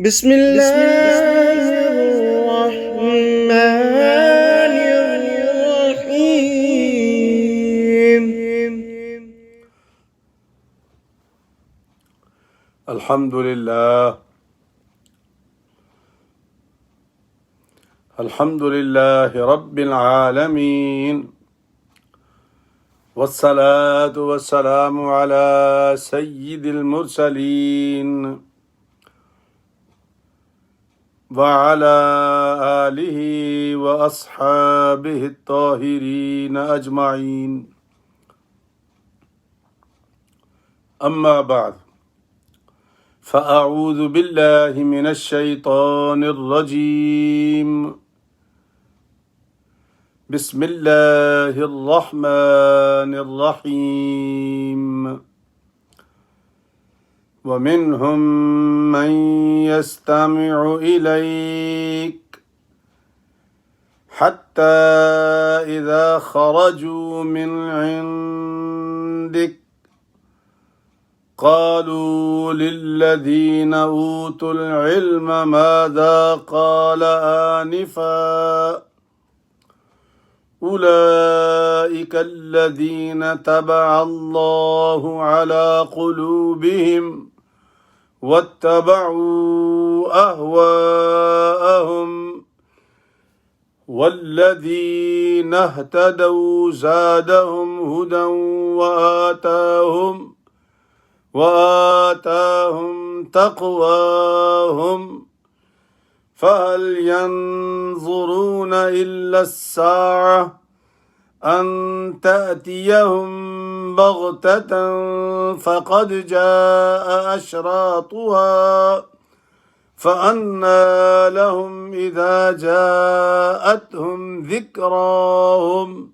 بسم الله الرحمن الرحيم. الحمد لله رب العالمين، والصلاة والسلام على سيد المرسلين وعلى آله وأصحابه الطاهرين أجمعين. أما بعد، فأعوذ بالله من الشيطان الرجيم. بسم الله الرحمن الرحيم. ومنهم من يستمع إليك حتى إذا خرجوا من عندك قالوا للذين أوتوا العلم ماذا قال آنفا أولئك الذين طبع الله على قلوبهم واتبعوا أهواءهم والذين اهتدوا زادهم هدى وآتاهم تقواهم فهل ينظرون إلا الساعة أن تأتيهم بغتة فقد جاء أشراطها فأنى لهم إذا جاءتهم ذكراهم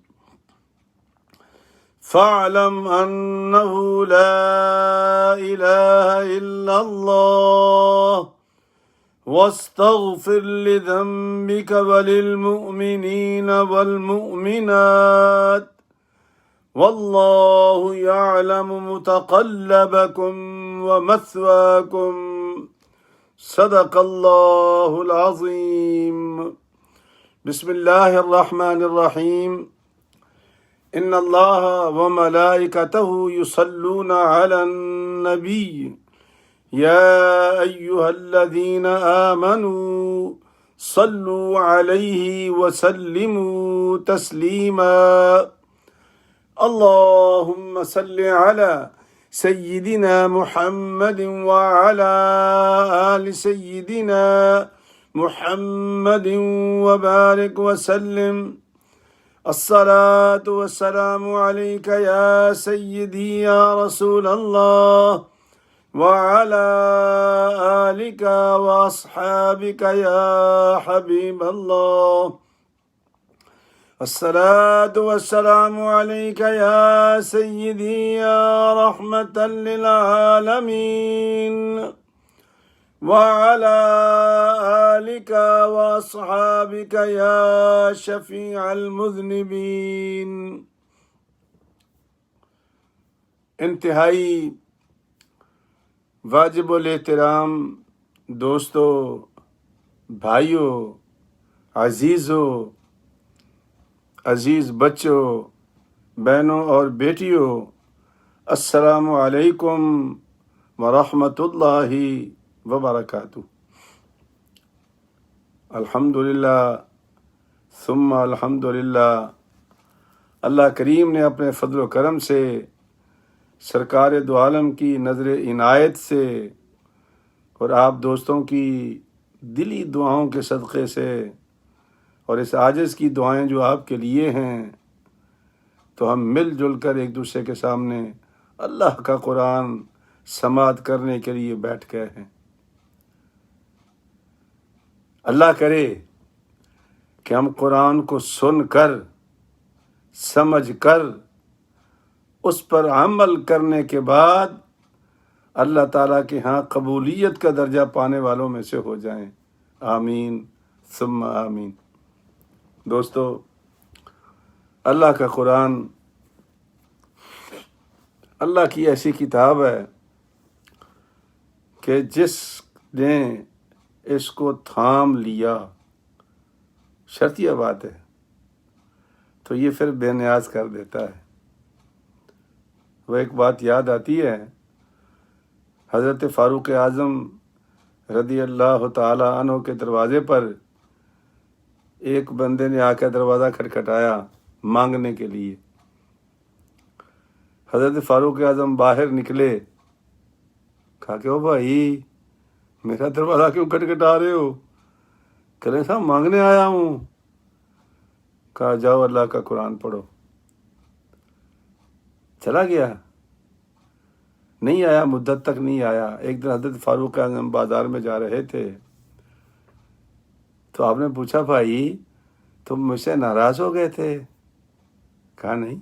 فاعلم أنه لا إله إلا الله واستغفر لذنبك وللمؤمنين والمؤمنات والله يعلم متقلبكم ومثواكم صدق الله العظيم. بسم الله الرحمن الرحيم. إن الله وملائكته يصلون على النبي يا أيها الذين آمنوا صلوا عليه وسلموا تسليما. اللهم صل على سيدنا محمد وعلى آل سيدنا محمد وبارك وسلم. الصلاة والسلام عليك يا سيدي يا رسول الله وعلى آلك وأصحابك يا حبيب الله. الصلاة والسلام عليك يا سيدي يا رحمة للعالمين وعلى آلك وأصحابك يا شفيع المذنبين. انتہائی واجب الاحترام دوستو، بھائیوں، عزیزوں، عزیز بچوں، بہنوں اور بیٹیوں، السلام علیکم ورحمۃ اللہ وبرکاتہ. الحمدللہ ثم الحمدللہ. اللہ کریم نے اپنے فضل و کرم سے، سرکار دو عالم کی نظر عنایت سے اور آپ دوستوں کی دلی دعاؤں کے صدقے سے اور اس عاجز کی دعائیں جو آپ کے لیے ہیں، تو ہم مل جل کر ایک دوسرے کے سامنے اللہ کا قرآن سماعت کرنے کے لیے بیٹھ گئے ہیں. اللہ کرے کہ ہم قرآن کو سن کر، سمجھ کر، اس پر عمل کرنے کے بعد اللہ تعالیٰ کے ہاں قبولیت کا درجہ پانے والوں میں سے ہو جائیں. آمین ثم آمین. دوستو، اللہ کا قرآن اللہ کی ایسی کتاب ہے کہ جس نے اس کو تھام لیا، شرطیہ بات ہے، تو یہ پھر بے نیاز کر دیتا ہے۔ وہ ایک بات یاد آتی ہے، حضرت فاروق اعظم رضی اللہ تعالی عنہ کے دروازے پر ایک بندے نے آ کے دروازہ کھٹکھٹایا مانگنے کے لیے۔ حضرت فاروق اعظم باہر نکلے، کہا کہ او بھائی میرا دروازہ کیوں کھٹکھٹا رہے ہو؟ کہ رہے صاحب مانگنے آیا ہوں۔ کہا جاؤ اللہ کا قرآن پڑھو۔ چلا گیا، نہیں آیا، مدت تک نہیں آیا۔ ایک دن حضرت فاروق اعظم بازار میں جا رہے تھے، تو آپ نے پوچھا بھائی تم مجھ سے ناراض ہو گئے تھے؟ کہا نہیں۔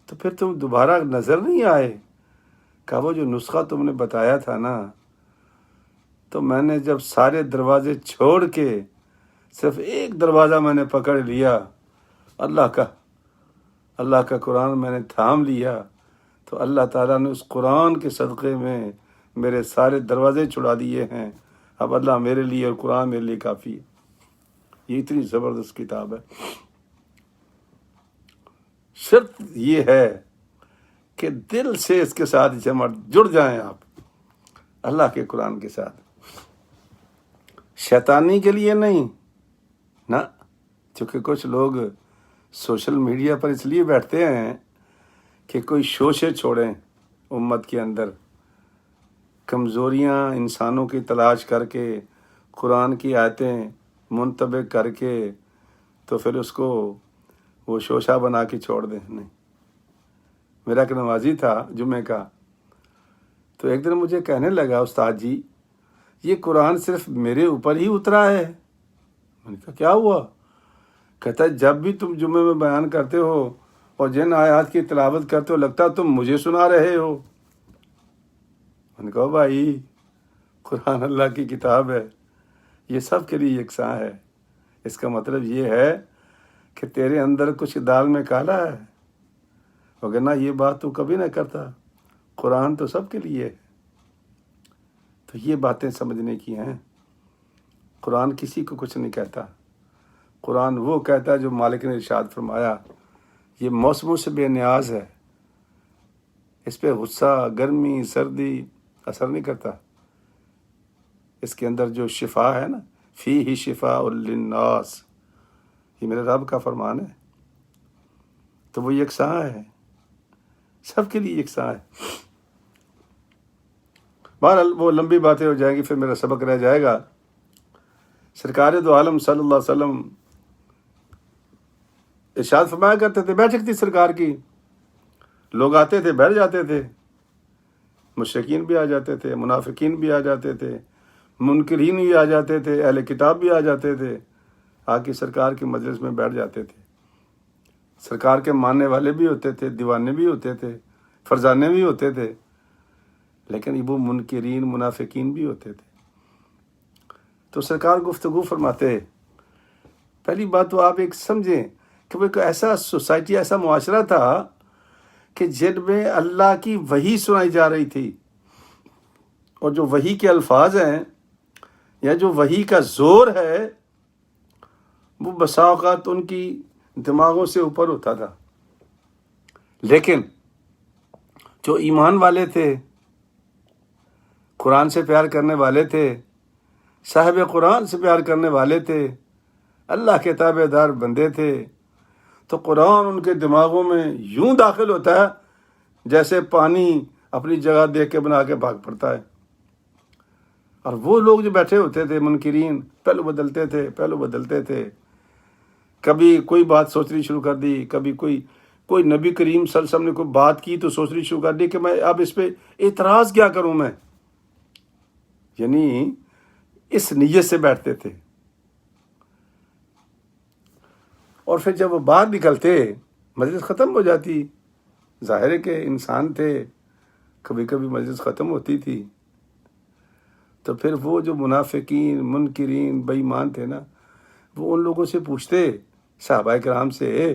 تو پھر تم دوبارہ نظر نہیں آئے؟ کہا وہ جو نسخہ تم نے بتایا تھا نا، تو میں نے جب سارے دروازے چھوڑ کے صرف ایک دروازہ میں نے پکڑ لیا، اللہ کا قرآن میں نے تھام لیا، تو اللہ تعالیٰ نے اس قرآن کے صدقے میں میرے سارے دروازے چھڑا دیے ہیں۔ اب اللہ میرے لیے اور قرآن میرے لیے کافی ہے۔ یہ اتنی زبردست کتاب ہے۔ شرط یہ ہے کہ دل سے اس کے ساتھ جڑ جائیں آپ، اللہ کے قرآن کے ساتھ، شیطانی کے لیے نہیں نا۔ چونکہ کچھ لوگ سوشل میڈیا پر اس لیے بیٹھتے ہیں کہ کوئی شوشے چھوڑیں امت کے اندر، کمزوریاں انسانوں کی تلاش کر کے قرآن کی آیتیں منطبق کر کے تو پھر اس کو وہ شوشہ بنا کے چھوڑ دیں۔ نہیں، میرا ایک نمازی تھا جمعے کا، تو ایک دن مجھے کہنے لگا استاد جی یہ قرآن صرف میرے اوپر ہی اترا ہے۔ میں نے کہا کیا ہوا؟ کہتا ہے جب بھی تم جمعے میں بیان کرتے ہو اور جن آیات کی تلاوت کرتے ہو لگتا تم مجھے سنا رہے ہو۔ میں نے کہا بھائی قرآن اللہ کی کتاب ہے، یہ سب کے لیے یکساں ہے۔ اس کا مطلب یہ ہے کہ تیرے اندر کچھ دال میں کالا ہے، وگرنہ یہ بات تو کبھی نہ کرتا۔ قرآن تو سب کے لیے ہے۔ تو یہ باتیں سمجھنے کی ہیں۔ قرآن کسی کو کچھ نہیں کہتا، قرآن وہ کہتا ہے جو مالک نے ارشاد فرمایا۔ یہ موسموں سے بے نیاز ہے، اس پہ غصہ، گرمی، سردی اثر نہیں کرتا۔ اس کے اندر جو شفا ہے نا، فیہ شفاء للناس، یہ میرے رب کا فرمان ہے، تو وہ یکساں ہے، سب کے لیے یکساں ہے۔ بہرحال وہ لمبی باتیں ہو جائیں گی، پھر میرا سبق رہ جائے گا۔ سرکار دو عالم صلی اللہ علیہ وسلم ارشاد فرمایا کرتے تھے، بیٹھک تھی سرکار کی، لوگ آتے تھے بیٹھ جاتے تھے، مشرکین بھی آ جاتے تھے، منافقین بھی آ جاتے تھے، منکرین بھی آ جاتے تھے، اہل کتاب بھی آ جاتے تھے، آ کے سرکار کے مجلس میں بیٹھ جاتے تھے۔ سرکار کے ماننے والے بھی ہوتے تھے، دیوانے بھی ہوتے تھے، فرزانے بھی ہوتے تھے، لیکن وہ منکرین منافقین بھی ہوتے تھے۔ تو سرکار گفتگو فرماتے، پہلی بات تو آپ ایک سمجھیں کہ وہ ایک ایسا سوسائٹی، ایسا معاشرہ تھا کہ جن میں اللہ کی وحی سنائی جا رہی تھی، اور جو وحی کے الفاظ ہیں یا جو وحی کا زور ہے وہ بسا اوقات ان کی دماغوں سے اوپر ہوتا تھا، لیکن جو ایمان والے تھے، قرآن سے پیار کرنے والے تھے، صاحب قرآن سے پیار کرنے والے تھے، اللہ کے تابع دار بندے تھے، تو قرآن ان کے دماغوں میں یوں داخل ہوتا ہے جیسے پانی اپنی جگہ دیکھ کے بنا کے بھاگ پڑتا ہے۔ اور وہ لوگ جو بیٹھے ہوتے تھے منکرین، پہلو بدلتے تھے، کبھی کوئی بات سوچنی شروع کر دی، کبھی کوئی نبی کریم صلی اللہ علیہ وسلم نے کوئی بات کی تو سوچنی شروع کر دی کہ میں اب اس پہ اعتراض کیا کروں میں، یعنی اس نیت سے بیٹھتے تھے۔ اور پھر جب وہ باہر نکلتے مجلس ختم ہو جاتی، ظاہر ہے کہ انسان تھے، کبھی کبھی مجلس ختم ہوتی تھی، تو پھر وہ جو منافقین منکرین بے ایمان تھے نا، وہ ان لوگوں سے پوچھتے، صحابہ کرام سے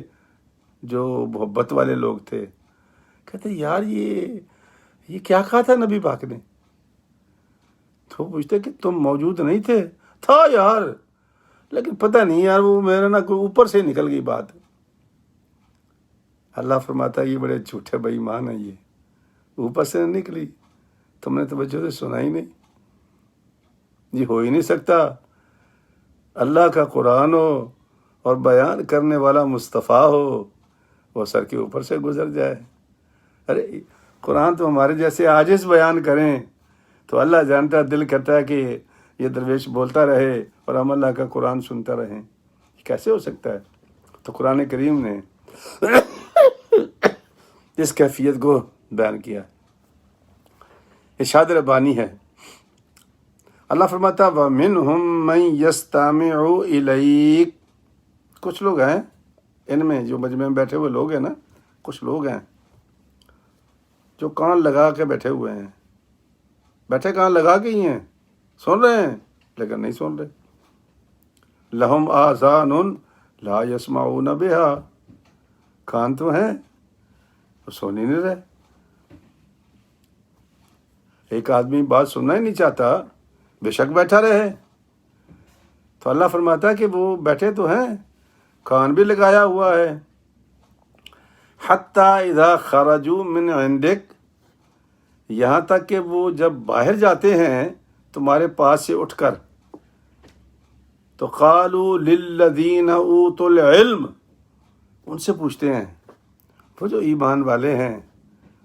جو محبت والے لوگ تھے، کہتے یار یہ کیا کہا تھا نبی پاک نے؟ تو پوچھتے کہ تم موجود نہیں تھے؟ تھا یار، لیکن پتہ نہیں یار وہ میرا نا کوئی اوپر سے نکل گئی بات۔ اللہ فرماتا ہے یہ بڑے جھوٹے بے ایمان ہیں، یہ اوپر سے نہ نکلی، تم نے توجہ سے سنا ہی نہیں، یہ ہو ہی نہیں سکتا۔ اللہ کا قرآن ہو اور بیان کرنے والا مصطفیٰ ہو، وہ سر کے اوپر سے گزر جائے۔ ارے قرآن تو ہمارے جیسے عاجز بیان کریں تو اللہ جانتا ہے، دل کرتا ہے کہ یہ درویش بولتا رہے اور ہم اللہ کا قرآن سنتا رہیں، یہ کیسے ہو سکتا ہے؟ تو قرآن کریم نے اس کیفیت کو بیان کیا، ارشاد ربانی ہے۔ اللہ فرماتا وَمِنْهُمْ مَنْ يَسْتَمِعُ إِلَيْكَ، کچھ لوگ ہیں ان میں جو مجمع میں بیٹھے ہوئے لوگ ہیں نا، کچھ لوگ ہیں جو کان لگا کے بیٹھے ہوئے ہیں، بیٹھے کان لگا کے ہی ہیں، سن رہے ہیں لیکن نہیں سن رہے۔ لَهُمْ آذَانٌ لَا يَسْمَعُونَ بِهَا، کان تو ہیں وہ سن ہی نہیں رہے۔ ایک آدمی بات سننا ہی نہیں چاہتا، بے شک بیٹھا رہے، تو اللہ فرماتا ہے کہ وہ بیٹھے تو ہیں، کان بھی لگایا ہوا ہے۔ حتی اذا خرجوا من عندک، یہاں تک کہ وہ جب باہر جاتے ہیں تمہارے پاس سے اٹھ کر، تو قالوا للذین اوتوا العلم، ان سے پوچھتے ہیں، وہ جو ایمان والے ہیں،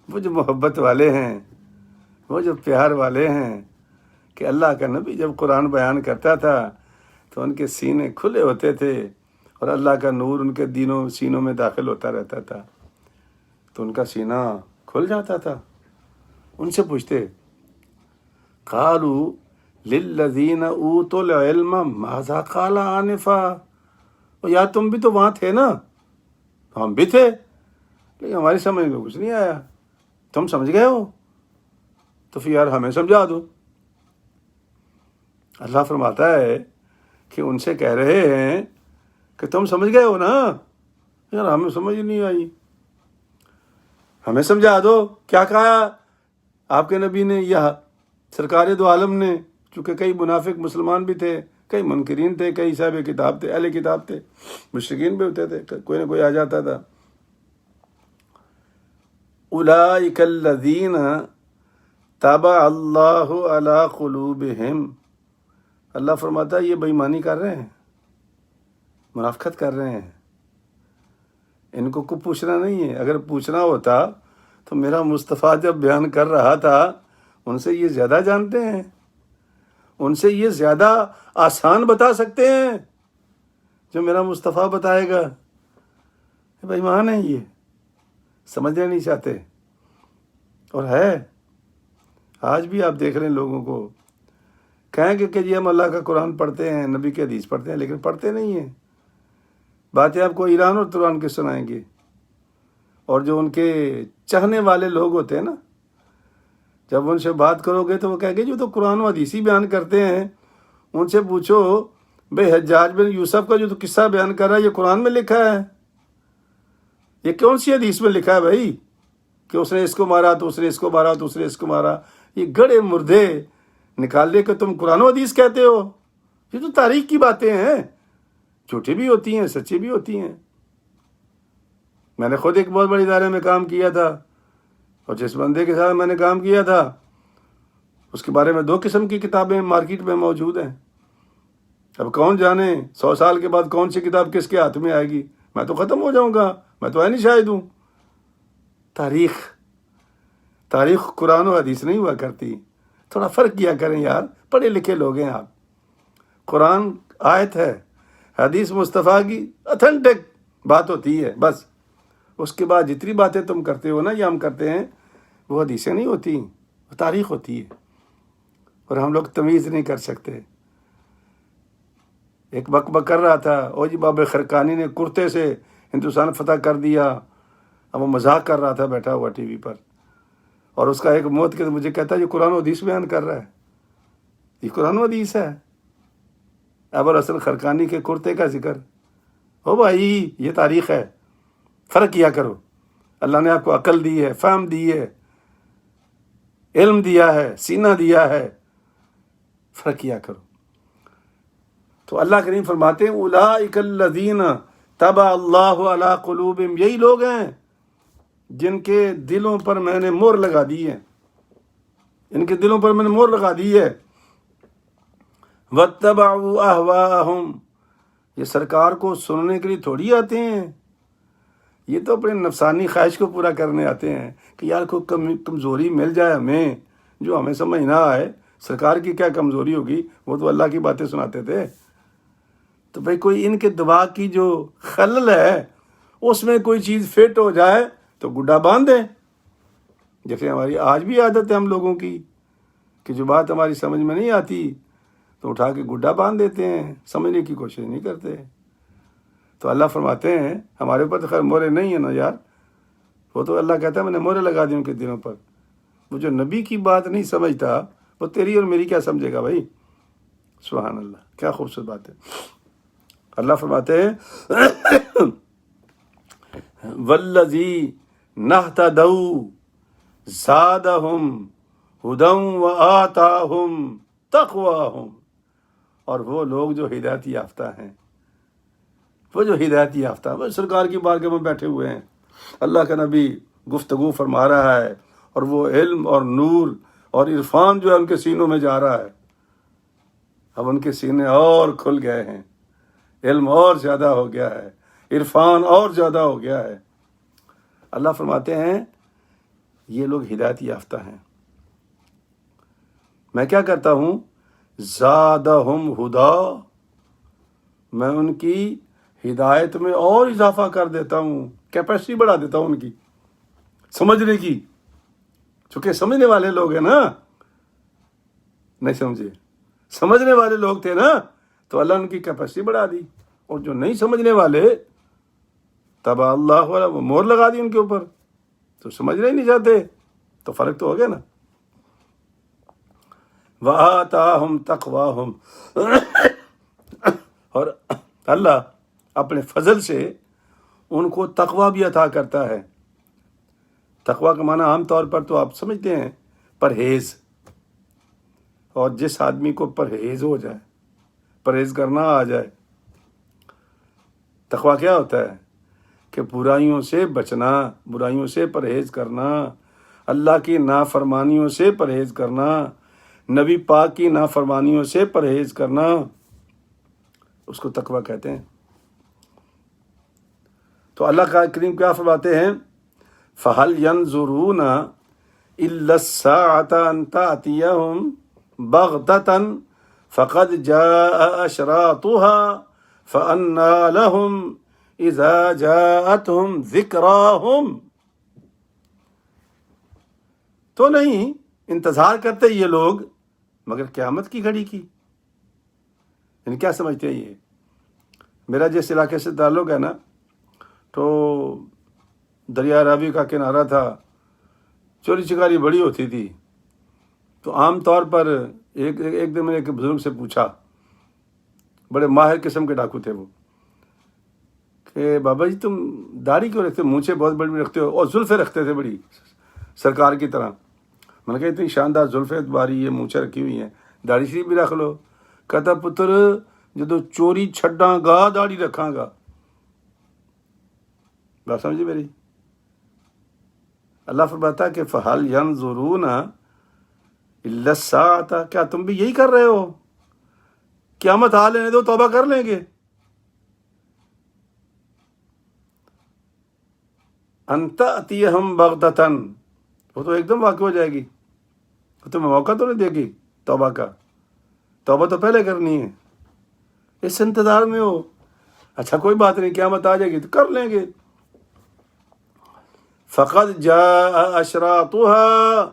وہ جو محبت والے ہیں، وہ جو پیار والے ہیں، کہ اللہ کا نبی جب قرآن بیان کرتا تھا تو ان کے سینے کھلے ہوتے تھے اور اللہ کا نور ان کے سینوں میں داخل ہوتا رہتا تھا، تو ان کا سینہ کھل جاتا تھا۔ ان سے پوچھتے، قالوا للذین اوتوا العلم ماذا قال آنفا، اور یار تم بھی تو وہاں تھے نا، ہم بھی تھے، لیکن ہماری سمجھ میں کچھ نہیں آیا، تم سمجھ گئے ہو تو پھر یار ہمیں سمجھا دو۔ اللہ فرماتا ہے کہ ان سے کہہ رہے ہیں کہ تم سمجھ گئے ہو نا، یار ہمیں سمجھ نہیں آئی، ہمیں سمجھا دو۔ کیا کہا آپ کے نبی نے یا سرکار دو عالم نے؟ چونکہ کئی منافق مسلمان بھی تھے، کئی منکرین تھے، کئی صاحب کتاب تھے، اہل کتاب تھے، مشرکین بھی ہوتے تھے، کوئی نہ کوئی آ جاتا تھا۔ اولئک الذین طبع اللہ علی قلوبہم، اللہ فرماتا ہے یہ بے ایمانی کر رہے ہیں، منافقت کر رہے ہیں، ان کو کچھ پوچھنا نہیں ہے۔ اگر پوچھنا ہوتا تو میرا مصطفیٰ جب بیان کر رہا تھا ان سے یہ زیادہ جانتے ہیں، ان سے یہ زیادہ آسان بتا سکتے ہیں جو میرا مصطفیٰ بتائے گا۔ بے ایمان ہیں، یہ سمجھنا نہیں چاہتے۔ اور ہے آج بھی آپ دیکھ رہے ہیں لوگوں کو، کہیں کہ جی ہم اللہ کا قرآن پڑھتے ہیں، نبی کے حدیث پڑھتے ہیں، لیکن پڑھتے نہیں ہیں۔ باتیں آپ کو ایران اور تران کے سنائیں گے، اور جو ان کے چاہنے والے لوگ ہوتے ہیں نا، جب ان سے بات کرو گے تو وہ کہیں گے جو تو قرآن و حدیث ہی بیان کرتے ہیں، ان سے پوچھو بھائی حجاج بن یوسف کا جو تو قصہ بیان کر رہا ہے یہ قرآن میں لکھا ہے؟ یہ کون سی حدیث میں لکھا ہے بھائی کہ اس نے اس کو مارا تو اس نے اس کو مارا تو اس نے اس کو مارا؟ یہ گڑے مردے نکال لے کہ تم قرآن و حدیث کہتے ہو؟ یہ تو تاریخ کی باتیں ہیں، جھوٹی بھی ہوتی ہیں سچی بھی ہوتی ہیں۔ میں نے خود ایک بہت بڑے ادارے میں کام کیا تھا، اور جس بندے کے ساتھ میں نے کام کیا تھا اس کے بارے میں 2 قسم کی کتابیں مارکیٹ میں موجود ہیں۔ اب کون جانے 100 سال کے بعد کون سی کتاب کس کے ہاتھ میں آئے گی؟ میں تو ختم ہو جاؤں گا، میں تو نہیں شاہد ہوں۔ تاریخ قرآن و حدیث نہیں ہوا کرتی، تھوڑا فرق کیا کریں یار، پڑھے لکھے لوگ ہیں آپ۔ قرآن آیت ہے، حدیث مصطفیٰ کی اتھینٹک بات ہوتی ہے، بس اس کے بعد جتنی باتیں تم کرتے ہو نا یا ہم کرتے ہیں وہ حدیثیں نہیں ہوتی، وہ تاریخ ہوتی ہے، اور ہم لوگ تمیز نہیں کر سکتے۔ ایک بک کر رہا تھا، او جی بابا خرقانی نے کرتے سے ہندوستان فتح کر دیا، اب وہ مذاق کر رہا تھا بیٹھا ہوا ٹی وی پر، اور اس کا ایک موت کے مجھے کہتا ہے یہ قرآن و حدیث بیان کر رہا ہے، یہ قرآن و حدیث ہے۔ ابوالحسن خرقانی کے کرتے کا ذکر، او بھائی یہ تاریخ ہے، فرق کیا کرو۔ اللہ نے آپ کو عقل دی ہے، فہم دی ہے، علم دیا ہے، سینہ دیا ہے، فرق کیا کرو۔ تو اللہ کریم فرماتے ہیں اولئک الذین طبع اللہ علی قلوبہم، یہی لوگ ہیں جن کے دلوں پر میں نے مہر لگا دی ہے، ان کے دلوں پر میں نے مہر لگا دی ہے۔ واتبعوا اہواءہم، یہ سرکار کو سننے کے لیے تھوڑی آتے ہیں، یہ تو اپنے نفسانی خواہش کو پورا کرنے آتے ہیں کہ یار کوئی کمزوری مل جائے ہمیں جو ہمیں سمجھ نہ آئے۔ سرکار کی کیا کمزوری ہوگی، وہ تو اللہ کی باتیں سناتے تھے۔ تو بھائی کوئی ان کے دماغ کی جو خلل ہے اس میں کوئی چیز فٹ ہو جائے تو گڈا باندھ دیں، جیسے ہماری آج بھی عادت ہے ہم لوگوں کی کہ جو بات ہماری سمجھ میں نہیں آتی تو اٹھا کے گڈا باندھ دیتے ہیں، سمجھنے کی کوشش نہیں کرتے۔ تو اللہ فرماتے ہیں ہمارے اوپر تو خیر مہرے نہیں ہیں نا یار، وہ تو اللہ کہتا ہے میں نے مہرے لگا دی ان کے دلوں پر۔ وہ جو نبی کی بات نہیں سمجھتا وہ تیری اور میری کیا سمجھے گا بھائی؟ سبحان اللہ، کیا خوبصورت بات ہے۔ اللہ فرماتے ہیں والذین اہتدوا زادہم ہدی وآتاہم تقواہم، اور وہ لوگ جو ہدایت یافتہ ہیں، وہ جو ہدایت یافتہ، وہ سرکار کی بارگاہ میں بیٹھے ہوئے ہیں، اللہ کا نبی گفتگو فرما رہا ہے اور وہ علم اور نور اور عرفان جو ہے ان کے سینوں میں جا رہا ہے۔ اب ان کے سینے اور کھل گئے ہیں، علم اور زیادہ ہو گیا ہے، عرفان اور زیادہ ہو گیا ہے۔ اللہ فرماتے ہیں یہ لوگ ہدایت یافتہ ہیں، میں کیا کرتا ہوں زادہم ہدا، میں ان کی ہدایت میں اور اضافہ کر دیتا ہوں، کیپیسٹی بڑھا دیتا ہوں ان کی سمجھنے کی، چونکہ سمجھنے والے لوگ ہیں نا، نہیں سمجھے، سمجھنے والے لوگ تھے نا تو اللہ نے ان کی کیپیسٹی بڑھا دی، اور جو نہیں سمجھنے والے تبع اللہ والا وہ مہر لگا دی ان کے اوپر، تو سمجھنا ہی نہیں چاہتے، تو فرق تو ہو گیا نا۔ وآتاہم تقواہم، اور اللہ اپنے فضل سے ان کو تقوی بھی عطا کرتا ہے۔ تقوی کا معنی عام طور پر تو آپ سمجھتے ہیں پرہیز، اور جس آدمی کو پرہیز ہو جائے، پرہیز کرنا آ جائے، تقوی کیا ہوتا ہے کہ برائیوں سے بچنا، برائیوں سے پرہیز کرنا، اللہ کی نافرمانیوں سے پرہیز کرنا، نبی پاک کی نافرمانیوں سے پرہیز کرنا، اس کو تقوی کہتے ہیں۔ تو اللہ کا کریم کیا فرماتے ہیں فَهَلْ يَنظُرُونَ إِلَّا السَّاعَةَ أَن تَأْتِيَهُمْ بَغْتَةً فَقَدْ جَاءَ أَشْرَاطُهَا فَأَنَّىٰ لَهُمْ إِذَا جَاءَتْهُمْ ذِكْرَاهُمْ، تو نہیں انتظار کرتے یہ لوگ مگر قیامت کی گھڑی کی۔ یعنی کیا سمجھتے ہیں یہ؟ میرا جس علاقے سے تعلق ہے نا، تو دریا راوی کا کنارہ تھا، چوری چکاری بڑی ہوتی تھی، تو عام طور پر ایک دن میں نے ایک بزرگ سے پوچھا، بڑے ماہر قسم کے ڈاکو تھے وہ، کہ بابا جی تم داڑھی کیوں رکھتے ہو، مونچھیں بہت بڑی رکھتے ہو، اور زلفیں رکھتے تھے بڑی سرکار کی طرح۔ میں نے کہا اتنی شاندار زلفیں تمہاری، یہ مونچھیں رکھی ہوئی ہیں، داڑھی شریف بھی رکھ لو۔ کہتا پتر جدو چوری چھڈاں گا داڑھی رکھاں گا۔ بات سمجھے میری؟ اللہ فرماتا کہ فَهَلْ يَنظُرُونَ إِلَّا السَّاعَةَ، کیا تم بھی یہی کر رہے ہو؟ قیامت آ لینے دو، توبہ کر لیں گے۔ أَن تَأْتِيَهُمْ بَغْتَةً، وہ تو ایک دم واقع ہو جائے گی، تمہیں موقع تو نہیں دے گی توبہ کا، توبہ تو پہلے کرنی ہے، اس انتظار میں ہو۔ اچھا کوئی بات نہیں، قیامت آ جائے گی تو کر لیں گے۔ فقد جاء اشراطها،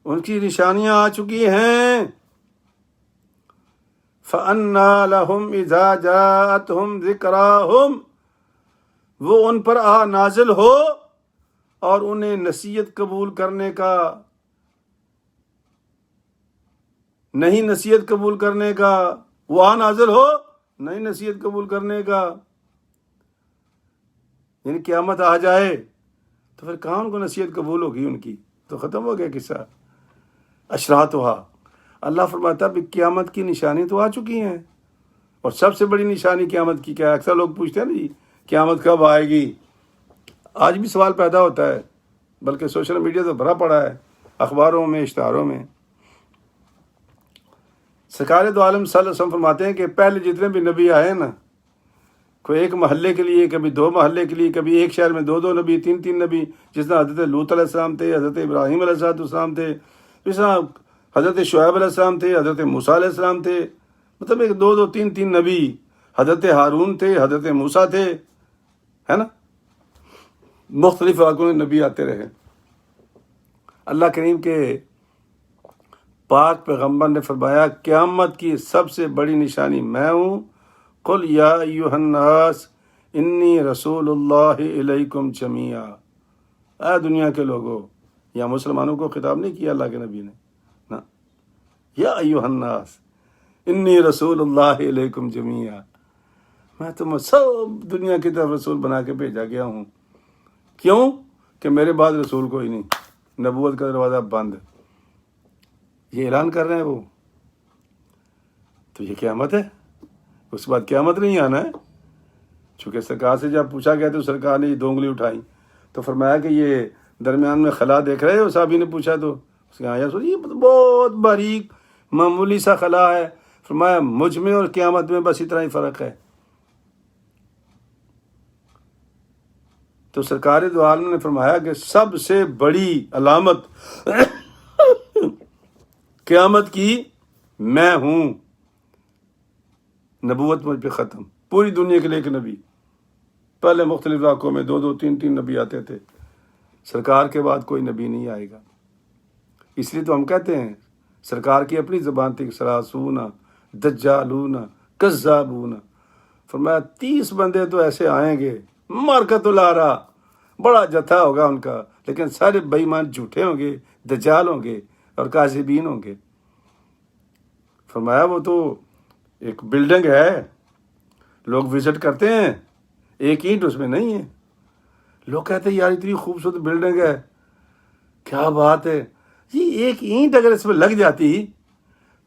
ان کی نشانیاں آ چکی ہیں۔ فَأَنَّىٰ لَهُمْ إِذَا جَاءَتْهُمْ ذِكْرَاهُمْ، وہ ان پر نازل ہو اور انہیں نصیحت قبول کرنے کا، نہیں نصیحت قبول کرنے کا، وہ نازل ہو نہیں نصیحت قبول کرنے کا، یعنی قیامت آ جائے تو پھر کہاں ان کو نصیحت قبول ہوگی ان کی، تو ختم ہو گیا قصہ۔ اشراطها، اللہ فرماتا ہے قیامت کی نشانی تو آ چکی ہیں، اور سب سے بڑی نشانی قیامت کی کیا ہے؟ اکثر لوگ پوچھتے ہیں نا جی قیامت کب آئے گی، آج بھی سوال پیدا ہوتا ہے، بلکہ سوشل میڈیا تو بھرا پڑا ہے، اخباروں میں، اشتہاروں میں۔ سرکار دو عالم صلی اللہ علیہ وسلم فرماتے ہیں کہ پہلے جتنے بھی نبی آئے نا، کوئی ایک محلے کے لیے، کبھی 2 محلے کے لیے، کبھی ایک شہر میں 2 نبی، 3 نبی، جس طرح حضرت لوط علیہ السلام تھے، حضرت ابراہیم علیہ السلام تھے، جس طرح حضرت شعیب علیہ السلام تھے، حضرت موسیٰ علیہ السلام تھے، مطلب ایک 2 3 نبی، حضرت ہارون تھے، حضرت موسیٰ تھے، ہے نا، مختلف علاقوں میں نبی آتے رہے۔ اللہ کریم کے پاک پیغمبر نے فرمایا قیامت کی سب سے بڑی نشانی میں ہوں، قل یا ایھا الناس انی رسول اللہ الیکم جمیعا۔ اے دنیا کے لوگوں، یا مسلمانوں کو خطاب نہیں کیا اللہ کے نبی نے، نا، یا ایھا الناس انی رسول اللہ الیکم جمیعا، میں تمہیں سب دنیا کی طرف رسول بنا کے بھیجا گیا ہوں۔ کیوں؟ کہ میرے بعد رسول کوئی نہیں، نبوت کا دروازہ بند۔ یہ اعلان کر رہے ہیں وہ، تو یہ قیامت ہے، اس کے بعد قیامت نہیں آنا ہے۔ چونکہ سرکار سے جب پوچھا گیا تو سرکار نے یہ 2 انگلی اٹھائی، تو فرمایا کہ یہ درمیان میں خلا دیکھ رہے ہو؟ صحابی نے پوچھا تو اس کے آیا سو یہ بہت باریک معمولی سا خلا ہے۔ فرمایا مجھ میں اور قیامت میں بس اتنا ہی فرق ہے۔ تو سرکار دو عالم نے فرمایا کہ سب سے بڑی علامت قیامت کی میں ہوں، نبوت مجھ پہ ختم، پوری دنیا کے لیے ایک نبی۔ پہلے مختلف علاقوں میں 2 3 نبی آتے تھے، سرکار کے بعد کوئی نبی نہیں آئے گا۔ اس لیے تو ہم کہتے ہیں سرکار کی اپنی زبان تھی، سلاسون دجالون کذابون، فرمایا 30 بندے تو ایسے آئیں گے، مارکت الارا، بڑا جتھا ہوگا ان کا، لیکن سارے بے ایمان جھوٹے ہوں گے، دجال ہوں گے اور کاذبین ہوں گے۔ فرمایا وہ تو ایک بلڈنگ ہے، لوگ وزٹ کرتے ہیں، ایک اینٹ اس میں نہیں ہے، لوگ کہتے ہیں یار اتنی خوبصورت بلڈنگ ہے، کیا بات ہے، یہ ایک اینٹ اگر اس میں لگ جاتی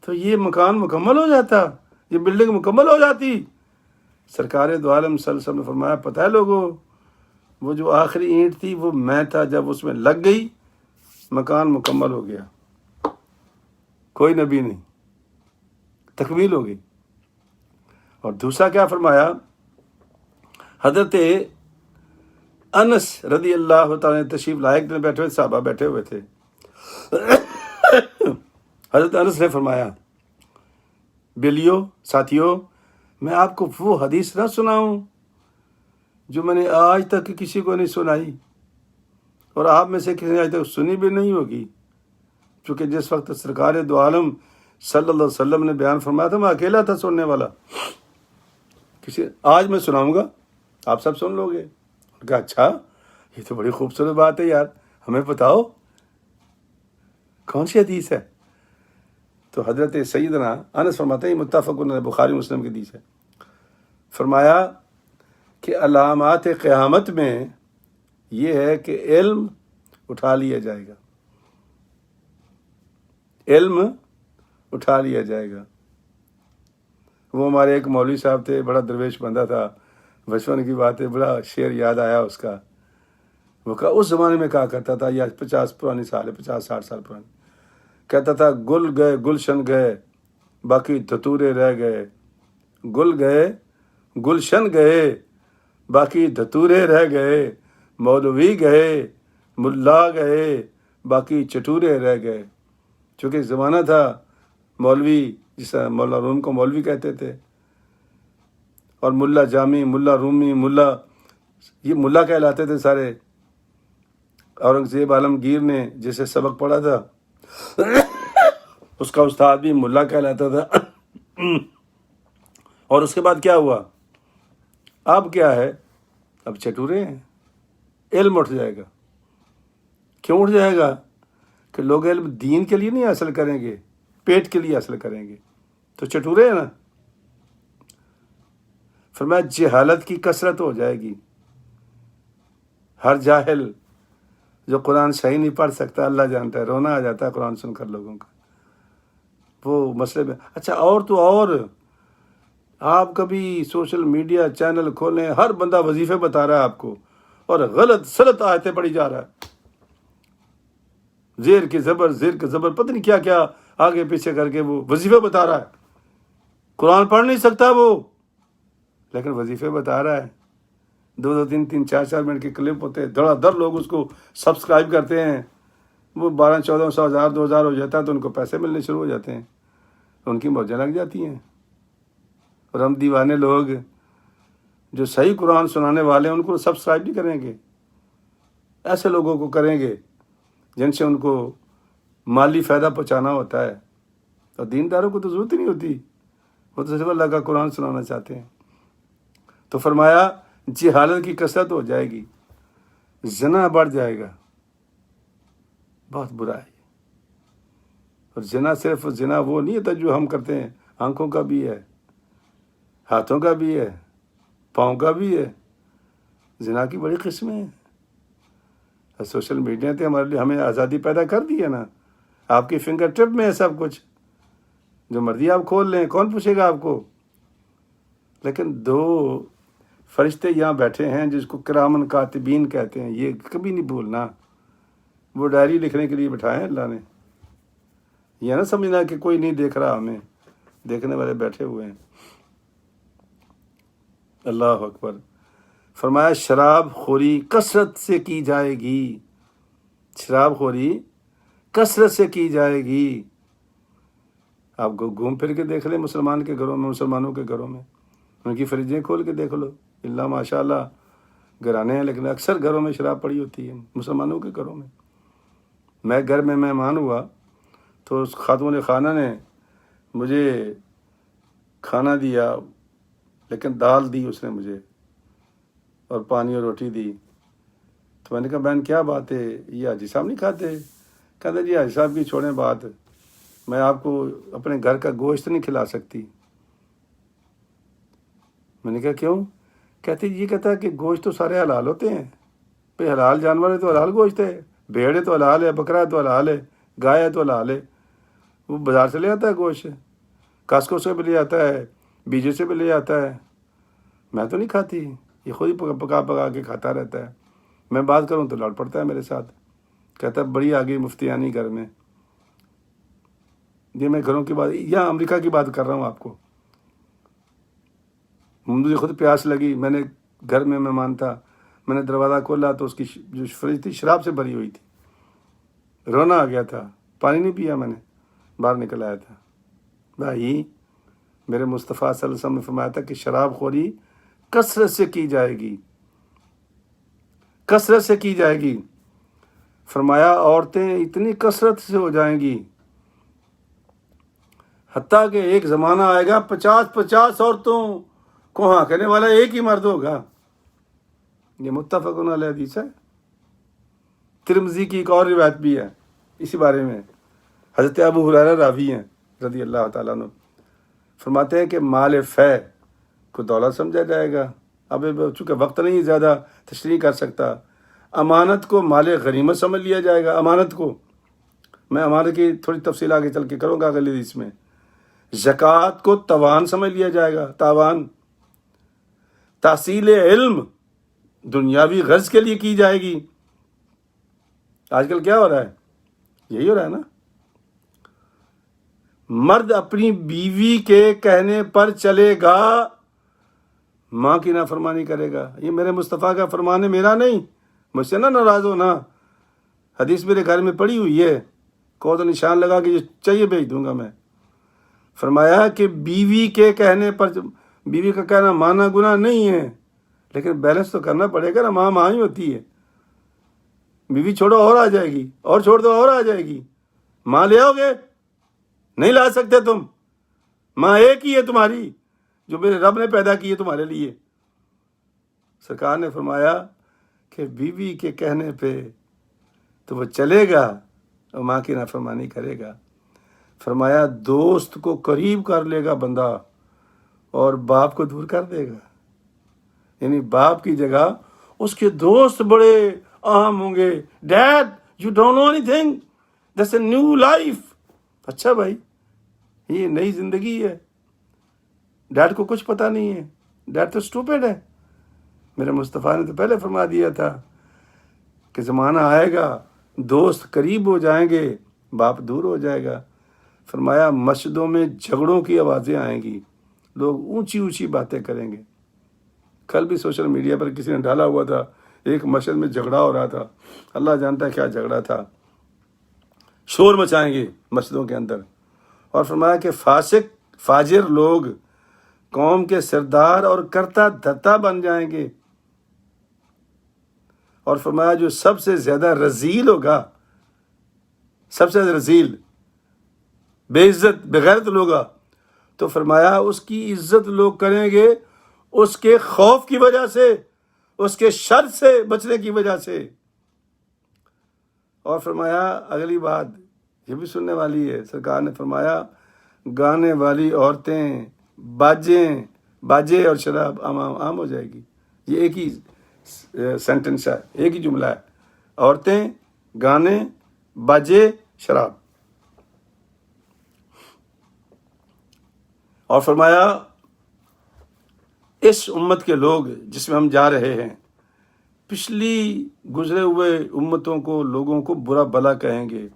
تو یہ مکان مکمل ہو جاتا، یہ بلڈنگ مکمل ہو جاتی۔ سرکار دو عالم صلی اللہ علیہ وسلم نے فرمایا پتہ ہے لوگوں، وہ جو آخری اینٹ تھی وہ میں تھا، جب اس میں لگ گئی مکان مکمل ہو گیا، کوئی نبی نہیں، تکمیل ہو گئی۔ اور دوسرا کیا فرمایا، حضرت انس رضی اللہ تعالیٰ نے تشریف لائے، ایک دن بیٹھے ہوئے صحابہ بیٹھے ہوئے تھے، حضرت انس نے فرمایا بیلیو ساتھیو، میں آپ کو وہ حدیث نہ سناؤں جو میں نے آج تک کسی کو نہیں سنائی، اور آپ میں سے کسی نے آج تک سنی بھی نہیں ہوگی، چونکہ جس وقت سرکار دو عالم صلی اللہ علیہ وسلم نے بیان فرمایا تھا میں اکیلا تھا سننے والا، آج میں سناؤں گا آپ سب سن لو گے۔ کہا اچھا یہ تو بڑی خوبصورت بات ہے یار، ہمیں بتاؤ کون سی حدیث ہے؟ تو حضرت سیدنا انس فرماتے ہیں، متفق علیہ بخاری مسلم کی حدیث ہے، فرمایا کہ علامات قیامت میں یہ ہے کہ علم اٹھا لیا جائے گا، علم اٹھا لیا جائے گا۔ وہ ہمارے ایک مولوی صاحب تھے، بڑا درویش بندہ تھا، بچپن کی بات ہے، بڑا شعر یاد آیا اس کا، وہ کہا اس زمانے میں کہا کرتا تھا، یا 50 پرانی سال ہے، 50 60 سال پرانی، کہتا تھا گل گئے گلشن گئے باقی دھتورے رہ گئے، گل گئے گلشن گئے باقی دھتورے رہ گئے، مولوی گئے ملا گئے باقی چٹورے رہ گئے۔ چونکہ زمانہ تھا مولوی، جس طرح مولا روم کو مولوی کہتے تھے، اور ملا جامی، ملا رومی، ملا، یہ ملا کہلاتے تھے سارے۔ اورنگزیب عالمگیر نے جسے سبق پڑھا تھا اس کا استاد بھی ملا کہلاتا تھا۔ اور اس کے بعد کیا ہوا؟ اب کیا ہے؟ اب چٹورے ہیں، علم اٹھ جائے گا۔ کیوں اٹھ جائے گا؟ کہ لوگ علم دین کے لیے نہیں حاصل کریں گے، پیٹ کے لیے حاصل کریں گے، تو چٹورے ہیں نا۔ فرمایا جہالت کی کثرت ہو جائے گی، ہر جاہل جو قرآن صحیح نہیں پڑھ سکتا، اللہ جانتا ہے، رونا آ جاتا ہے قرآن سن کر لوگوں کا، وہ مسئلے میں. اچھا اور تو اور آپ کبھی سوشل میڈیا چینل کھولیں، ہر بندہ وظیفے بتا رہا ہے آپ کو، اور غلط سلط آیتیں پڑھی جا رہا ہے، زیر کے زبر پتہ نہیں کیا کیا آگے پیچھے کر کے وہ وظیفے بتا رہا ہے. قرآن پڑھ نہیں سکتا وہ، لیکن وظیفے بتا رہا ہے. 2 3 4 منٹ کے کلپ ہوتے ہیں، دھڑا دھڑ لوگ اس کو سبسکرائب کرتے ہیں. وہ 1200 1400 1000 2000 ہو جاتا ہے تو ان کو پیسے ملنے شروع ہو جاتے ہیں، ان کی موجیں لگ جاتی ہیں. اور ہم دیوانے لوگ جو صحیح قرآن سنانے والے ہیں ان کو سبسکرائب نہیں کریں گے، ایسے لوگوں کو کریں گے جن سے ان کو مالی فائدہ پہنچانا ہوتا ہے. اور دینداروں کو تو ضرورت ہی نہیں ہوتی، وہ تو صرف اللہ کا قرآن سنانا چاہتے ہیں. تو فرمایا جہالت کی کثرت ہو جائے گی، زنا بڑھ جائے گا، بہت برا ہے. اور زنا صرف زنا وہ نہیں ہوتا جو ہم کرتے ہیں، آنکھوں کا بھی ہے، ہاتھوں کا بھی ہے، پاؤں کا بھی ہے. زنا کی بڑی قسمیں ہیں. سوشل میڈیا نے ہمارے لیے ہمیں آزادی پیدا کر دی ہے نا. آپ کی فنگر ٹپ میں ہے سب کچھ، جو مرضی آپ کھول لیں، کون پوچھے گا آپ کو. لیکن 2 فرشتے یہاں بیٹھے ہیں جس کو کرامن کاتبین کہتے ہیں، یہ کبھی نہیں بھولنا. وہ ڈائری لکھنے کے لیے بٹھائے ہیں اللہ نے. یہ نہ سمجھنا کہ کوئی نہیں دیکھ رہا، ہمیں دیکھنے والے بیٹھے ہوئے ہیں. اللہ اکبر. فرمایا شراب خوری کثرت سے کی جائے گی، شراب خوری کثرت سے کی جائے گی. آپ کو گھوم پھر کے دیکھ لیں مسلمان کے گھروں میں، مسلمانوں کے گھروں میں، ان کی فریجیں کھول کے دیکھ لو. اللہ ماشاء اللہ گھرانے ہیں، لیکن اکثر گھروں میں شراب پڑی ہوتی ہے مسلمانوں کے گھروں میں. میں گھر میں مہمان ہوا تو اس خاتون خانہ نے مجھے کھانا دیا، لیکن دال دی اس نے مجھے، اور پانی اور روٹی دی. تو میں نے کہا بہن کیا بات ہے، یہ حاجی صاحب نہیں کھاتے؟ کہتے جی حاجی صاحب کی چھوڑیں بات، میں آپ کو اپنے گھر کا گوشت نہیں کھلا سکتی. میں نے کہا کیوں؟ کہتی یہ کہتا ہے کہ گوشت تو سارے حلال ہوتے ہیں، بھئی حلال جانور ہے تو حلال گوشت ہے، بھیڑ ہے تو حلال ہے، بکرا ہے تو حلال ہے، گائے ہے تو حلال ہے. وہ بازار سے لے آتا ہے گوشت، کاسکو سے بھی لے آتا ہے، بیجے سے بھی لے آتا ہے. میں تو نہیں کھاتی، یہ خود ہی پکا کے کھاتا رہتا ہے. میں بات کروں تو لڑ پڑتا ہے میرے ساتھ، کہتا ہے بڑی آگئی مفتیانی گھر میں. یہ میں گھروں کی بات، یہاں امریکہ کی بات کر رہا ہوں آپ کو. مجھے خود پیاس لگی، میں نے گھر میں مہمان تھا، میں نے دروازہ کھولا تو اس کی جو فریج تھی شراب سے بھری ہوئی تھی. رونا آ گیا تھا، پانی نہیں پیا، میں نے باہر نکل آیا تھا. بھائی میرے مصطفیٰ صلی اللہ علیہ وسلم نے فرمایا تھا کہ شراب خوری کثرت سے کی جائے گی، کثرت سے کی جائے گی. فرمایا عورتیں اتنی کثرت سے ہو جائیں گی، حتیٰ کہ ایک زمانہ آئے گا 50 عورتوں کو ہانکنے والا ایک ہی مرد ہوگا. یہ متفق علیہ حدیث ہے. ترمذی کی ایک اور روایت بھی ہے اسی بارے میں، حضرت ابو ہریرہ راوی ہیں رضی اللہ تعالیٰ عنہ، فرماتے ہیں کہ مال فے کو دولت سمجھا جائے گا. اب چونکہ وقت نہیں زیادہ تشریح کر سکتا، امانت کو مال غنیمت سمجھ لیا جائے گا. امانت کو میں امانت کی تھوڑی تفصیل آگے چل کے کروں گا اگلی حدیث میں. زکوٰۃ کو توان سمجھ لیا جائے گا، تاوان. تحصیل علم دنیاوی غرض کے لیے کی جائے گی. آج کل کیا ہو رہا ہے؟ یہی ہو رہا ہے نا. مرد اپنی بیوی کے کہنے پر چلے گا، ماں کی نافرمانی کرے گا. یہ میرے مصطفیٰ کا فرمان ہے، میرا نہیں. مجھ سے نہ ناراض ہونا، حدیث میرے گھر میں پڑی ہوئی ہے، کو تو نشان لگا کہ یہ چاہیے بھیج دوں گا میں. فرمایا کہ بیوی کے کہنے پر، بیوی کا کہنا مانا گناہ نہیں ہے، لیکن بیلنس تو کرنا پڑے گا نا. ماں ماں ہی ہوتی ہے. بیوی چھوڑو اور آ جائے گی، اور چھوڑ دو اور آ جائے گی. ماں لے آؤ گے؟ نہیں لا سکتے تم. ماں ایک ہی ہے تمہاری، جو میرے رب نے پیدا کی ہے تمہارے لیے. سرکار نے فرمایا کہ بیوی کے کہنے پہ تو وہ چلے گا اور ماں کی نافرمانی کرے گا. فرمایا دوست کو قریب کر لے گا بندہ اور باپ کو دور کر دے گا. یعنی باپ کی جگہ اس کے دوست بڑے اہم ہوں گے. Did you don't know any thing, that's a new life. اچھا بھائی، یہ نئی زندگی ہے. ڈیڈ کو کچھ پتہ نہیں ہے, ڈیڈ تو اسٹوپڈ ہے. میرے مصطفیٰ نے تو پہلے فرما دیا تھا کہ زمانہ آئے گا دوست قریب ہو جائیں گے, باپ دور ہو جائے گا. فرمایا مسجدوں میں جھگڑوں کی آوازیں آئیں گی, لوگ اونچی اونچی باتیں کریں گے. کل بھی سوشل میڈیا پر کسی نے ڈالا ہوا تھا, ایک مسجد میں جھگڑا ہو رہا تھا, اللہ جانتا ہے کیا جھگڑا تھا. شور مچائیں گے مسجدوں کے اندر. اور فرمایا کہ فاسق فاجر لوگ قوم کے سردار اور کرتا دھتا بن جائیں گے. اور فرمایا جو سب سے زیادہ رذیل ہوگا, سب سے زیادہ رذیل, بے عزت بغیرت ہوگا, تو فرمایا اس کی عزت لوگ کریں گے اس کے خوف کی وجہ سے, اس کے شر سے بچنے کی وجہ سے. اور فرمایا اگلی بات یہ بھی سننے والی ہے, سرکار نے فرمایا گانے والی عورتیں, باجے اور شراب عام ہو جائے گی. یہ ایک ہی سینٹنس ہے, ایک ہی جملہ ہے, عورتیں, گانے, باجے, شراب. اور فرمایا اس امت کے لوگ جس میں ہم جا رہے ہیں, پچھلی گزرے ہوئے امتوں کو, لوگوں کو برا بھلا کہیں گے.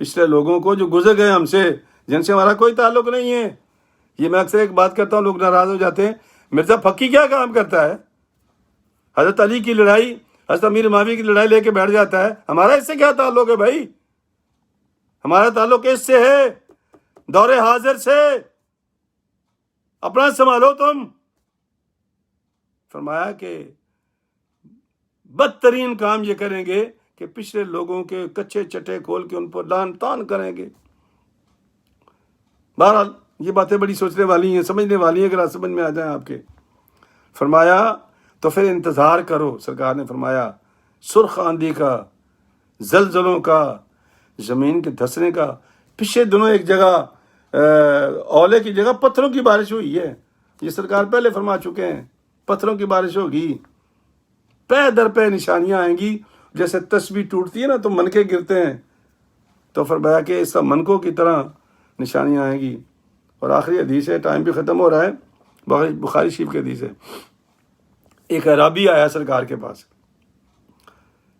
پچھلے لوگوں کو جو گزر گئے ہم سے, جن سے ہمارا کوئی تعلق نہیں ہے. یہ میں اکثر ایک بات کرتا ہوں, لوگ ناراض ہو جاتے ہیں, مرزا پھکی کیا کام کرتا ہے؟ حضرت علی کی لڑائی, حضرت امیر معاویہ کی لڑائی لے کے بیٹھ جاتا ہے. ہمارا اس سے کیا تعلق ہے بھائی؟ ہمارا تعلق اس سے ہے, دور حاضر سے. اپنا سنبھالو تم. فرمایا کہ بدترین کام یہ کریں گے کہ پچھلے لوگوں کے کچے چٹے کھول کے ان پر لان تان کریں گے. بہرحال یہ باتیں بڑی سوچنے والی ہیں, سمجھنے والی ہیں, اگر آپ سمجھ میں آ جائیں آپ کے. فرمایا تو پھر انتظار کرو. سرکار نے فرمایا سرخ آندھی کا, زلزلوں کا, زمین کے دھسنے کا. پچھلے دنوں ایک جگہ اولے کی جگہ پتھروں کی بارش ہوئی ہے. یہ سرکار پہلے فرما چکے ہیں, پتھروں کی بارش ہوگی. پے در پہ نشانیاں آئیں گی, جیسے تسبیح ٹوٹتی ہے نا تو منکے گرتے ہیں, تو فرمایا کہ اس منکوں کی طرح نشانیاں آئیں گی. اور آخری حدیث ہے, ٹائم بھی ختم ہو رہا ہے, بخاری شریف کی حدیث ہے. ایک اعرابی آیا سرکار کے پاس,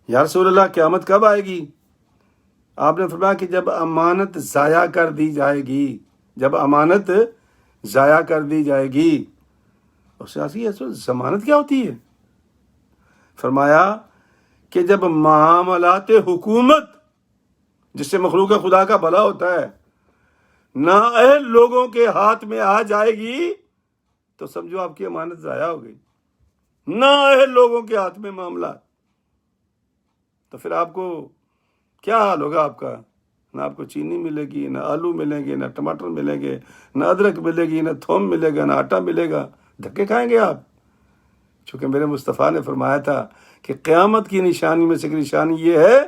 یا رسول اللہ قیامت کب آئے گی؟ آپ نے فرمایا کہ جب امانت ضائع کر دی جائے گی, جب امانت ضائع کر دی جائے گی. اس سے آسی ضمانت کیا ہوتی ہے؟ فرمایا کہ جب معاملات حکومت, جس سے مخلوق خدا کا بھلا ہوتا ہے, نااہل لوگوں کے ہاتھ میں آ جائے گی تو سمجھو آپ کی امانت ضائع ہو گئی. نااہل لوگوں کے ہاتھ میں معاملات, تو پھر آپ کو کیا حال ہوگا آپ کا؟ نہ آپ کو چینی ملے گی, نہ آلو ملیں گے, نہ ٹماٹر ملیں گے, نہ ادرک ملے گی, نہ تھوم ملے گا, نہ آٹا ملے گا. دھکے کھائیں گے آپ. چونکہ میرے مصطفیٰ نے فرمایا تھا کہ قیامت کی نشانی میں سے ایک نشانی یہ ہے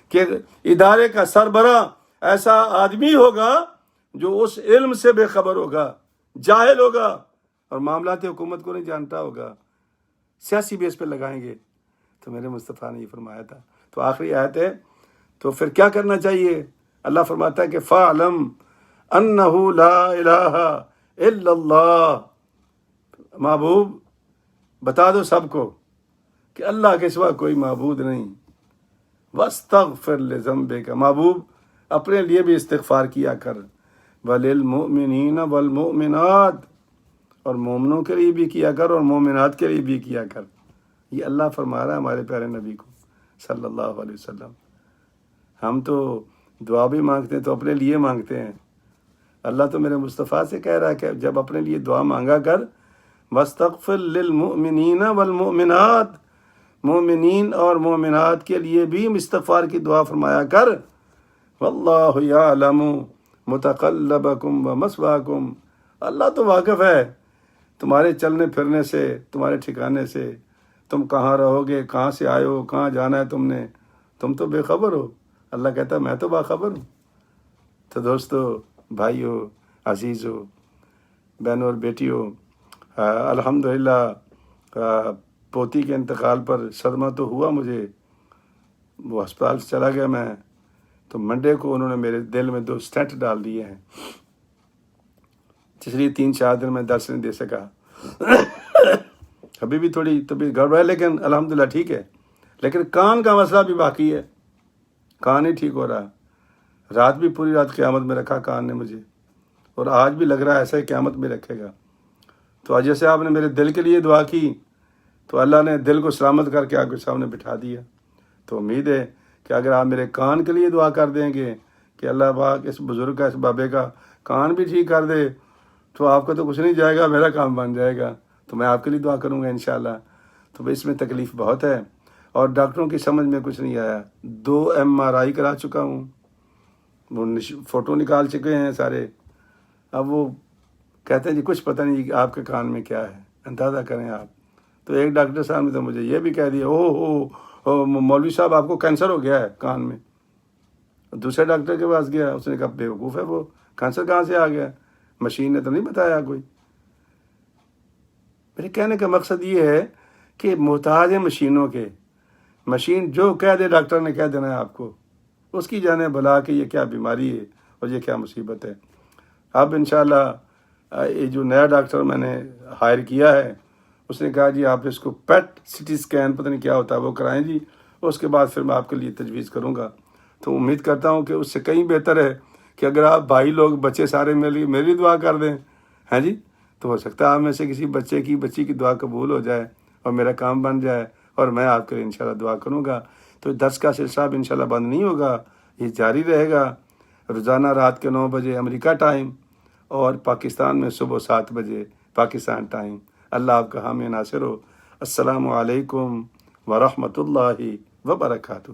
کہ ادارے کا سربراہ ایسا آدمی ہوگا جو اس علم سے بے خبر ہوگا, جاہل ہوگا, اور معاملات حکومت کو نہیں جانتا ہوگا, سیاسی بیس پہ لگائیں گے. تو میرے مصطفیٰ نے یہ فرمایا تھا. تو آخری آیت ہے, تو پھر کیا کرنا چاہیے؟ اللہ فرماتا ہے کہ فَاعْلَمْ أَنَّهُ لَا إِلَٰهَ إِلَّا اللَّهُ. محبوب بتا دو سب کو کہ اللہ کے سوا کوئی معبود نہیں. وَاسْتَغْفِرْ لِذَنبِكَ. محبوب اپنے لیے بھی استغفار کیا کر. وَلِلْمُؤْمِنِينَ وَالْمُؤْمِنَاتِ. اور مومنوں کے لیے بھی کیا کر اور مومنات کے لیے بھی کیا کر. یہ اللہ فرما رہا ہے ہمارے پیارے نبی کو صلی اللہ علیہ وسلم. ہم تو دعا بھی مانگتے ہیں تو اپنے لیے مانگتے ہیں. اللہ تو میرے مصطفیٰ سے کہہ رہا ہے کہ جب اپنے لیے دعا مانگا کر. وَاسْتَغْفِرْ لِلْمُؤْمِنِينَ وَالْمُؤْمِنَاتِ. مومنین اور مومنات کے لیے بھی استغفار کی دعا فرمایا کر. وَاللَّهُ يَعْلَمُ مُتَقَلَّبَكُمْ وَمَثْوَاكُمْ. اللہ تو واقف ہے تمہارے چلنے پھرنے سے, تمہارے ٹھکانے سے, تم کہاں رہو گے, کہاں سے آئے ہو, کہاں جانا ہے تم نے, تم تو بے خبر ہو. اللہ کہتا ہے میں تو باخبر ہوں. تو دوستو, بھائیو, عزیزو, بہنوں اور بیٹیوں, الحمدللہ پوتی کے انتقال پر صدمہ تو ہوا مجھے. وہ ہسپتال سے چلا گیا, میں تو منڈے کو انہوں نے میرے دل میں 2 اسٹنٹ ڈال دیے ہیں، اس لیے 3-4 دن میں درس نہیں دے سکا۔ ابھی بھی تھوڑی طبیعت گڑبڑ ہے لیکن الحمدللہ ٹھیک ہے۔ لیکن کان کا مسئلہ بھی باقی ہے، کان ہی ٹھیک ہو رہا، رات بھی پوری رات قیامت میں رکھا کان نے مجھے، اور آج بھی لگ رہا ہے ایسا ہی قیامت میں رکھے گا۔ تو آج جیسے آپ نے میرے دل کے لیے دعا کی تو اللہ نے دل کو سلامت کر کے آپ کے سامنے بٹھا دیا۔ تو امید ہے کہ اگر آپ میرے کان کے لیے دعا کر دیں گے کہ اللہ پاک اس بزرگ کا، اس بابے کا کان بھی ٹھیک کر دے، تو آپ کا تو کچھ نہیں جائے گا، میرا کام بن جائے گا۔ تو میں آپ کے لیے دعا کروں گا انشاءاللہ۔ تو اس میں تکلیف بہت ہے اور ڈاکٹروں کی سمجھ میں کچھ نہیں آیا۔ 2 MRI کرا چکا ہوں، وہ فوٹو نکال چکے ہیں سارے۔ اب وہ کہتے ہیں جی کچھ پتہ نہیں آپ کے کان میں کیا ہے، اندازہ کریں آپ۔ تو ایک ڈاکٹر صاحب نے تو مجھے یہ بھی کہہ دیا، او مولوی صاحب آپ کو کینسر ہو گیا ہے کان میں۔ دوسرے ڈاکٹر کے پاس گیا، اس نے کہا بیوقوف ہے وہ، کینسر کہاں سے آ گیا، مشین نے تو نہیں بتایا کوئی۔ میرے کہنے کا مقصد یہ ہے کہ محتاج ہیں مشینوں کے، مشین جو کہہ دے ڈاکٹر نے کہہ دینا ہے آپ کو، اس کی جانے بلا کہ یہ کیا بیماری ہے اور یہ کیا مصیبت ہے۔ اب انشاءاللہ یہ جو نیا ڈاکٹر میں نے ہائر کیا ہے، اس نے کہا جی آپ اس کو پیٹ CT اسکین پتہ نہیں کیا ہوتا ہے وہ کرائیں جی، اس کے بعد پھر میں آپ کے لیے تجویز کروں گا۔ تو امید کرتا ہوں کہ اس سے کہیں بہتر ہے کہ اگر آپ بھائی لوگ بچے سارے میری دعا کر دیں، ہیں جی، تو ہو سکتا ہے آپ میں سے کسی بچی کی دعا قبول ہو جائے اور میرا کام بن جائے، اور میں آپ کے لیے انشاءاللہ دعا کروں گا۔ تو درس کا سلسلہ اب انشاءاللہ بند نہیں ہوگا، یہ جاری رہے گا، روزانہ رات کے 9 بجے امریکہ ٹائم اور پاکستان میں صبح 7 بجے پاکستان ٹائم۔ اللہ آپ کا حامی ناصر ہو۔ السلام علیکم ورحمۃ اللہ وبرکاتہ۔